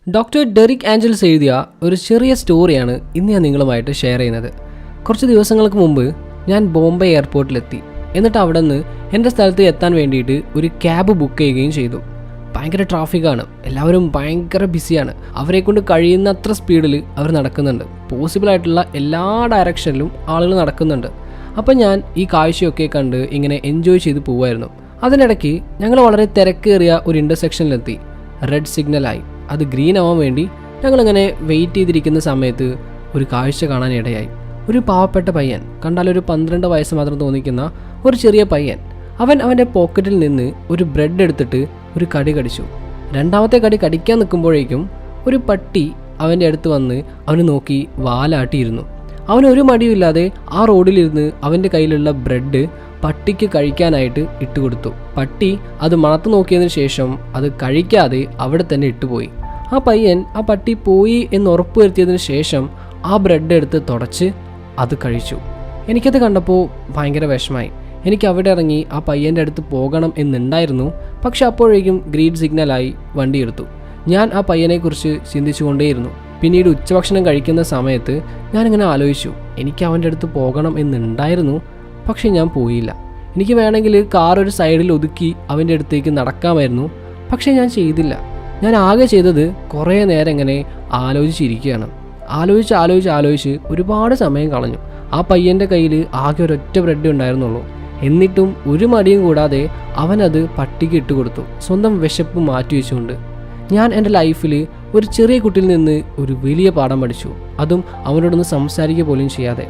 Doctor Derek Angeles എഴുതിയ ഒരു ചെറിയ സ്റ്റോറിയാണ് ഇന്ന് ഞാൻ നിങ്ങളുമായിട്ട് ഷെയർ ചെയ്യുന്നത്. കുറച്ച് ദിവസങ്ങൾക്ക് മുമ്പ് ഞാൻ ബോംബെ എയർപോർട്ടിലെത്തി. എന്നിട്ട് അവിടെ നിന്ന് എൻ്റെ സ്ഥലത്ത് എത്താൻ വേണ്ടിയിട്ട് ഒരു ക്യാബ് ബുക്ക് ചെയ്യുകയും ചെയ്തു. ഭയങ്കര ട്രാഫിക്കാണ്, എല്ലാവരും ഭയങ്കര ബിസിയാണ്. അവരെ കൊണ്ട് കഴിയുന്നത്ര സ്പീഡിൽ അവർ നടക്കുന്നുണ്ട്. പോസിബിളായിട്ടുള്ള എല്ലാ ഡയറക്ഷനിലും ആളുകൾ നടക്കുന്നുണ്ട്. അപ്പം ഞാൻ ഈ കാഴ്ചയൊക്കെ കണ്ട് ഇങ്ങനെ എൻജോയ് ചെയ്ത് പോവുമായിരുന്നു. അതിനിടയ്ക്ക് ഞങ്ങൾ വളരെ തിരക്കേറിയ ഒരു ഇൻ്റർസെക്ഷനിലെത്തി. റെഡ് സിഗ്നലായി. അത് ഗ്രീൻ ആവാൻ വേണ്ടി ഞങ്ങളിങ്ങനെ വെയിറ്റ് ചെയ്തിരിക്കുന്ന സമയത്ത് ഒരു കാഴ്ച കാണാൻ ഇടയായി. ഒരു പാവപ്പെട്ട പയ്യൻ, കണ്ടാൽ ഒരു 12 വയസ്സ് മാത്രം തോന്നിക്കുന്ന ഒരു ചെറിയ പയ്യൻ, അവൻ്റെ പോക്കറ്റിൽ നിന്ന് ഒരു ബ്രെഡ് എടുത്തിട്ട് ഒരു കടി കടിച്ചു. രണ്ടാമത്തെ കടി കടിക്കാൻ നിൽക്കുമ്പോഴേക്കും ഒരു പട്ടി അവൻ്റെ അടുത്ത് വന്ന് അവന് നോക്കി വാലാട്ടിയിരുന്നു. അവനൊരു മടിയുമില്ലാതെ ആ റോഡിലിരുന്ന് അവൻ്റെ കയ്യിലുള്ള ബ്രെഡ് പട്ടിക്ക് കഴിക്കാനായിട്ട് ഇട്ടുകൊടുത്തു. പട്ടി അത് മണത്ത് നോക്കിയതിന് ശേഷം അത് കഴിക്കാതെ അവിടെ തന്നെ ഇട്ടുപോയി. ആ പയ്യൻ ആ പട്ടി പോയി എന്ന് ഉറപ്പുവരുത്തിയതിന് ശേഷം ആ ബ്രെഡ് എടുത്ത് തുടച്ച് അത് കഴിച്ചു. എനിക്കത് കണ്ടപ്പോൾ ഭയങ്കര വിഷമായി. എനിക്ക് അവിടെ ഇറങ്ങി ആ പയ്യൻ്റെ അടുത്ത് പോകണം എന്നുണ്ടായിരുന്നു. പക്ഷെ അപ്പോഴേക്കും ഗ്രീൻ സിഗ്നലായി വണ്ടി എടുത്തു. ഞാൻ ആ പയ്യനെക്കുറിച്ച് ചിന്തിച്ചുകൊണ്ടേയിരുന്നു. പിന്നീട് ഉച്ചഭക്ഷണം കഴിക്കുന്ന സമയത്ത് ഞാനിങ്ങനെ ആലോചിച്ചു, എനിക്ക് അവൻ്റെ അടുത്ത് പോകണം എന്നുണ്ടായിരുന്നു, പക്ഷെ ഞാൻ പോയില്ല. എനിക്ക് വേണമെങ്കിൽ കാർ ഒരു സൈഡിൽ ഒതുക്കി അവൻ്റെ അടുത്തേക്ക് നടക്കാമായിരുന്നു, പക്ഷെ ഞാൻ ചെയ്തില്ല. ഞാൻ ആകെ ചെയ്തത് കുറേ നേരം ഇങ്ങനെ ആലോചിച്ചിരിക്കുകയാണ്. ആലോചിച്ച് ഒരുപാട് സമയം കളഞ്ഞു. ആ പയ്യൻ്റെ കയ്യിൽ ആകെ ഒരൊറ്റ ബ്രെഡ് ഉണ്ടായിരുന്നുള്ളൂ. എന്നിട്ടും ഒരു മടിയും കൂടാതെ അവനത് പട്ടിക്ക് ഇട്ടുകൊടുത്തു, സ്വന്തം വിശപ്പ് മാറ്റി വെച്ചുകൊണ്ട്. ഞാൻ എൻ്റെ ലൈഫിൽ ഒരു ചെറിയ കുട്ടിയിൽ നിന്ന് ഒരു വലിയ പാഠം പഠിച്ചു. അതും അവനോടൊന്ന് സംസാരിക്കുക പോലും ചെയ്യാതെ.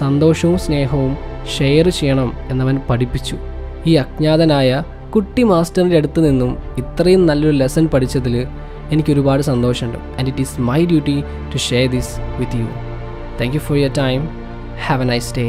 സന്തോഷവും സ്നേഹവും ഷെയർ ചെയ്യണം എന്നവൻ പഠിപ്പിച്ചു. ഈ അജ്ഞാതനായ കുട്ടി മാസ്റ്ററിൻ്റെ അടുത്ത് നിന്നും ഇത്രയും നല്ലൊരു ലെസൺ പഠിച്ചതിൽ എനിക്കൊരുപാട് സന്തോഷമുണ്ട്. And it is my duty to share this with you. Thank you for your time. Have a nice day.